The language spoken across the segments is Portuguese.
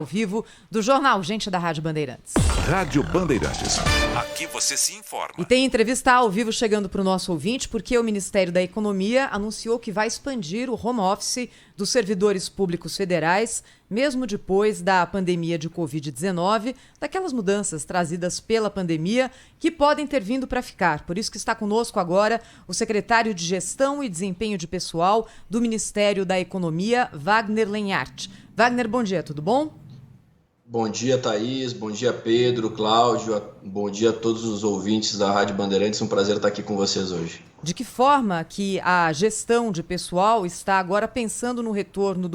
Ao vivo do Jornal Gente da Rádio Bandeirantes. Rádio Bandeirantes. Aqui você se informa. E tem entrevista ao vivo chegando para o nosso ouvinte, porque o Ministério da Economia anunciou que vai expandir o home office dos servidores públicos federais, mesmo depois da pandemia de Covid-19, daquelas mudanças trazidas pela pandemia que podem ter vindo para ficar. Por isso que está conosco agora o secretário de Gestão e Desempenho de Pessoal do Ministério da Economia, Wagner Lenhart. Wagner, bom dia, tudo bom? Bom dia, Thaís. Bom dia, Pedro, Cláudio. Bom dia a todos os ouvintes da Rádio Bandeirantes. É um prazer estar aqui com vocês hoje. De que forma que a gestão de pessoal está agora pensando no retorno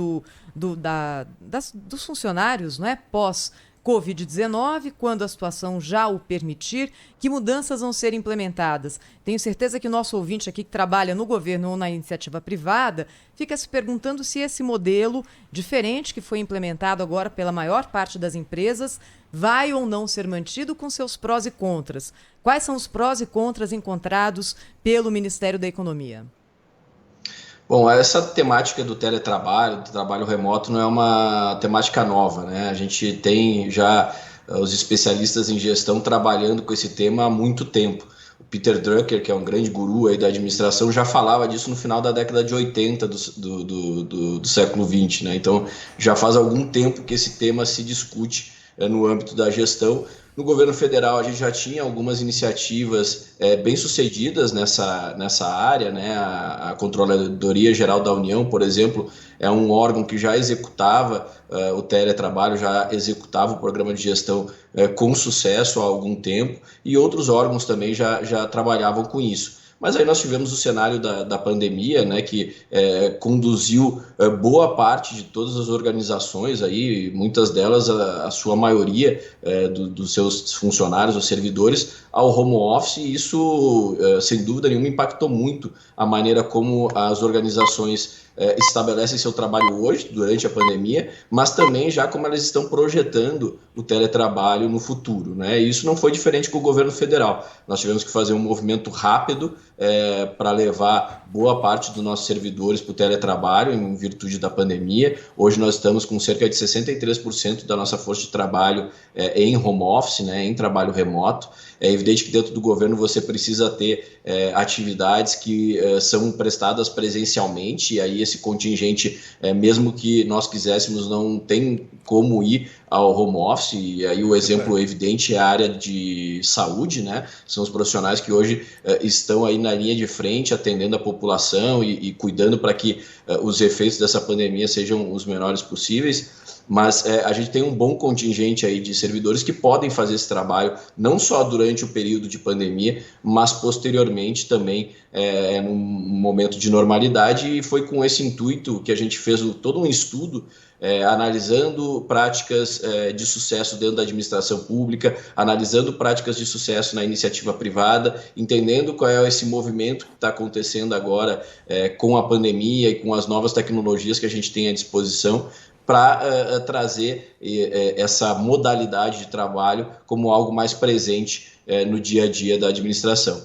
dos funcionários, não é? Pós-Covid-19, quando a situação já o permitir, que mudanças vão ser implementadas? Tenho certeza que o nosso ouvinte aqui que trabalha no governo ou na iniciativa privada fica se perguntando se esse modelo diferente que foi implementado agora pela maior parte das empresas vai ou não ser mantido, com seus prós e contras. Quais são os prós e contras encontrados pelo Ministério da Economia? Bom, essa temática do teletrabalho, do trabalho remoto, não é uma temática nova, né? A gente tem já os especialistas em gestão trabalhando com esse tema há muito tempo. O Peter Drucker, que é um grande guru aí da administração, já falava disso no final da década de 80 do século XX, né? Então, já faz algum tempo que esse tema se discute no âmbito da gestão. No governo federal, a gente já tinha algumas iniciativas bem-sucedidas nessa área, né? A Controladoria Geral da União, por exemplo, é um órgão que já executava o teletrabalho, já executava o programa de gestão com sucesso há algum tempo, e outros órgãos também já trabalhavam com isso. Mas aí nós tivemos o cenário da pandemia, né, que conduziu boa parte de todas as organizações, aí, muitas delas, a sua maioria dos seus funcionários ou servidores, ao home office, e isso, sem dúvida nenhuma, impactou muito a maneira como as organizações estabelecem seu trabalho hoje, durante a pandemia, mas também já como elas estão projetando o teletrabalho no futuro, né? E isso não foi diferente com o governo federal. Nós tivemos que fazer um movimento rápido para levar boa parte dos nossos servidores para o teletrabalho em virtude da pandemia. Hoje nós estamos com cerca de 63% da nossa força de trabalho em home office, né, em trabalho remoto. É evidente que dentro do governo você precisa ter atividades que são prestadas presencialmente, e aí esse contingente, mesmo que nós quiséssemos, não tem como ir ao home office, e aí o exemplo evidente é a área de saúde, né? São os profissionais que hoje estão aí na linha de frente, atendendo a população e cuidando para que os efeitos dessa pandemia sejam os menores possíveis. Mas a gente tem um bom contingente aí de servidores que podem fazer esse trabalho, não só durante o período de pandemia, mas posteriormente também num momento de normalidade, e foi com esse intuito que a gente fez todo um estudo analisando práticas de sucesso dentro da administração pública, analisando práticas de sucesso na iniciativa privada, entendendo qual é esse movimento que está acontecendo agora com a pandemia e com as novas tecnologias que a gente tem à disposição, para trazer essa modalidade de trabalho como algo mais presente no dia a dia da administração.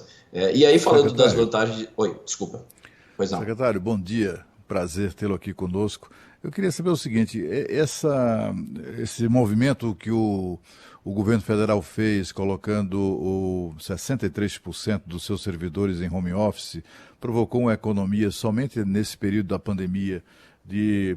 E aí, falando das vantagens... Oi, desculpa. Pois não. Secretário, bom dia. Prazer tê-lo aqui conosco. Eu queria saber o seguinte, esse movimento que o governo federal fez, colocando 63% dos seus servidores em home office, provocou uma economia somente nesse período da pandemia de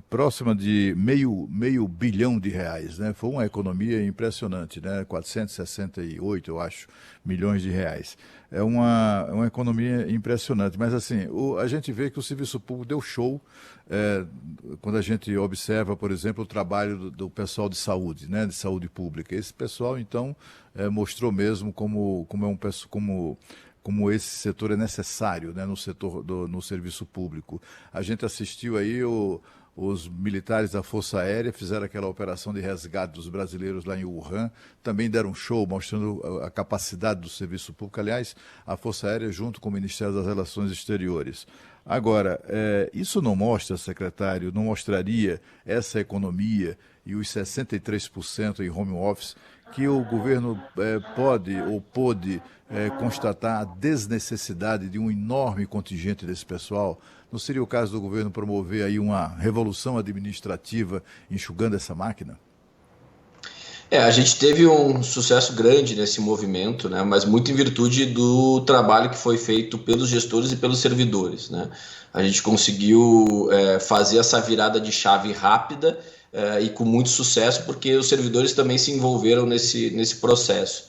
próxima de meio bilhão de reais, né? Foi uma economia impressionante, né? 468, eu acho, milhões de reais. É uma economia impressionante, mas assim, a gente vê que o serviço público deu show quando a gente observa, por exemplo, o trabalho do pessoal de saúde, né? De saúde pública. Esse pessoal, então, mostrou mesmo como esse setor é necessário, né, no serviço público. A gente assistiu aí os militares da Força Aérea, fizeram aquela operação de resgate dos brasileiros lá em Wuhan, também deram um show mostrando a capacidade do serviço público. Aliás, a Força Aérea junto com o Ministério das Relações Exteriores. Agora, isso não mostra, secretário, não mostraria essa economia e os 63% em home office, que o governo pode ou pôde constatar a desnecessidade de um enorme contingente desse pessoal? Não seria o caso do governo promover aí uma revolução administrativa enxugando essa máquina? A gente teve um sucesso grande nesse movimento, né, mas muito em virtude do trabalho que foi feito pelos gestores e pelos servidores, né. A gente conseguiu fazer essa virada de chave rápida e com muito sucesso, porque os servidores também se envolveram nesse processo.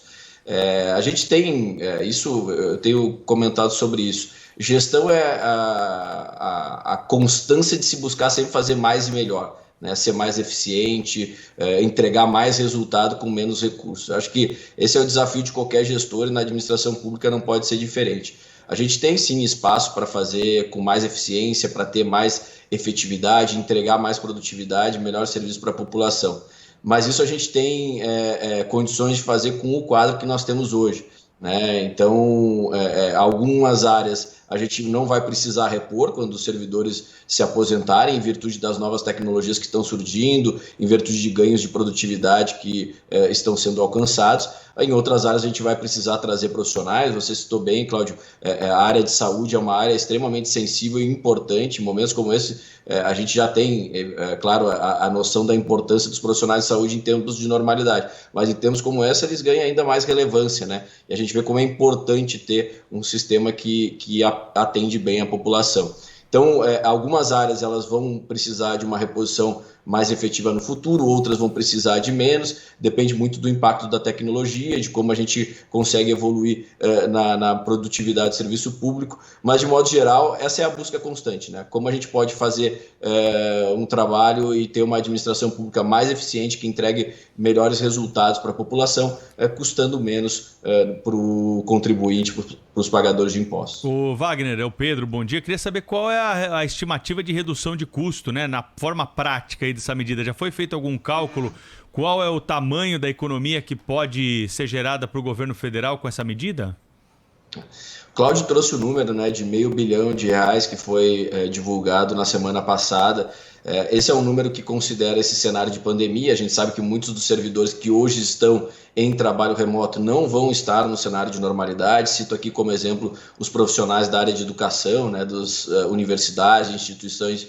A gente tem, eu tenho comentado sobre isso, gestão é a constância de se buscar sempre fazer mais e melhor, né, ser mais eficiente, entregar mais resultado com menos recursos. Acho que esse é o desafio de qualquer gestor e na administração pública não pode ser diferente. A gente tem sim espaço para fazer com mais eficiência, para ter mais efetividade, entregar mais produtividade, melhor serviço para a população. Mas isso a gente tem condições de fazer com o quadro que nós temos hoje, né? Então, algumas áreas a gente não vai precisar repor quando os servidores se aposentarem, em virtude das novas tecnologias que estão surgindo, em virtude de ganhos de produtividade que estão sendo alcançados. Em outras áreas a gente vai precisar trazer profissionais. Você citou bem, Cláudio, a área de saúde é uma área extremamente sensível e importante. Em momentos como esse, a gente já tem, claro, a noção da importância dos profissionais de saúde em tempos de normalidade, mas em tempos como esse eles ganham ainda mais relevância, né? E a gente vê como é importante ter um sistema que atende bem a população. Então, algumas áreas elas vão precisar de uma reposição mais efetiva no futuro, outras vão precisar de menos, depende muito do impacto da tecnologia, de como a gente consegue evoluir na produtividade do serviço público, mas de modo geral, essa é a busca constante, né? Como a gente pode fazer um trabalho e ter uma administração pública mais eficiente, que entregue melhores resultados para a população, custando menos para o contribuinte, para os pagadores de impostos. O Wagner, é o Pedro, bom dia. Queria saber qual é a estimativa de redução de custo, né, na forma prática aí dessa medida. Já foi feito algum cálculo? Qual é o tamanho da economia que pode ser gerada para o governo federal com essa medida? Cláudio trouxe o número, né, de R$500 bilhão que foi divulgado na semana passada. Esse é um número que considera esse cenário de pandemia. A gente sabe que muitos dos servidores que hoje estão em trabalho remoto não vão estar no cenário de normalidade. Cito aqui como exemplo os profissionais da área de educação, né, das universidades, instituições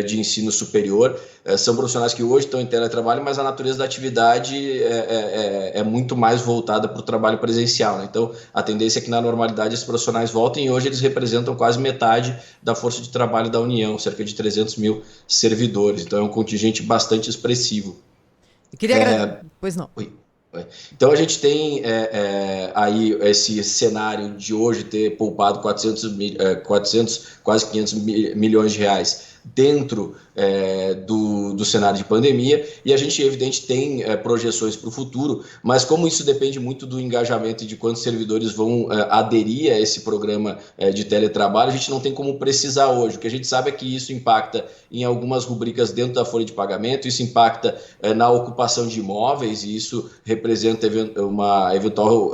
de ensino superior. São profissionais que hoje estão em teletrabalho, mas a natureza da atividade é muito mais voltada para o trabalho presencial, né? Então, a tendência é que na normalidade esses profissionais voltem, e hoje eles representam quase metade da força de trabalho da União, cerca de 300 mil servidores. Então, é um contingente bastante expressivo. Eu queria Pois não. Oi. Então a gente tem aí esse cenário de hoje ter poupado 400, quase 500 milhões de reais dentro do cenário de pandemia, e a gente, evidente, tem projeções para o futuro, mas como isso depende muito do engajamento e de quantos servidores vão aderir a esse programa de teletrabalho, a gente não tem como precisar hoje. O que a gente sabe é que isso impacta em algumas rubricas dentro da folha de pagamento, isso impacta na ocupação de imóveis, e isso representa uma eventual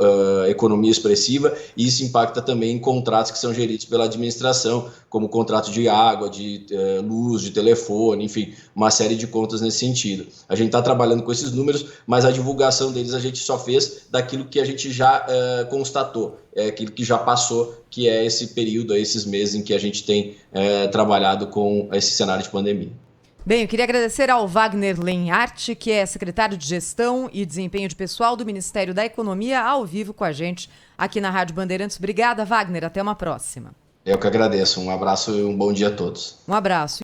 economia expressiva, e isso impacta também em contratos que são geridos pela administração, como contrato de água, de luz, de telefone, enfim, uma série de contas nesse sentido. A gente está trabalhando com esses números, mas a divulgação deles a gente só fez daquilo que a gente já constatou, aquilo que já passou, que é esse período, esses meses em que a gente tem trabalhado com esse cenário de pandemia. Bem, eu queria agradecer ao Wagner Lenhart, que é secretário de Gestão e Desempenho de Pessoal do Ministério da Economia, ao vivo com a gente aqui na Rádio Bandeirantes. Obrigada, Wagner. Até uma próxima. Eu que agradeço. Um abraço e um bom dia a todos. Um abraço.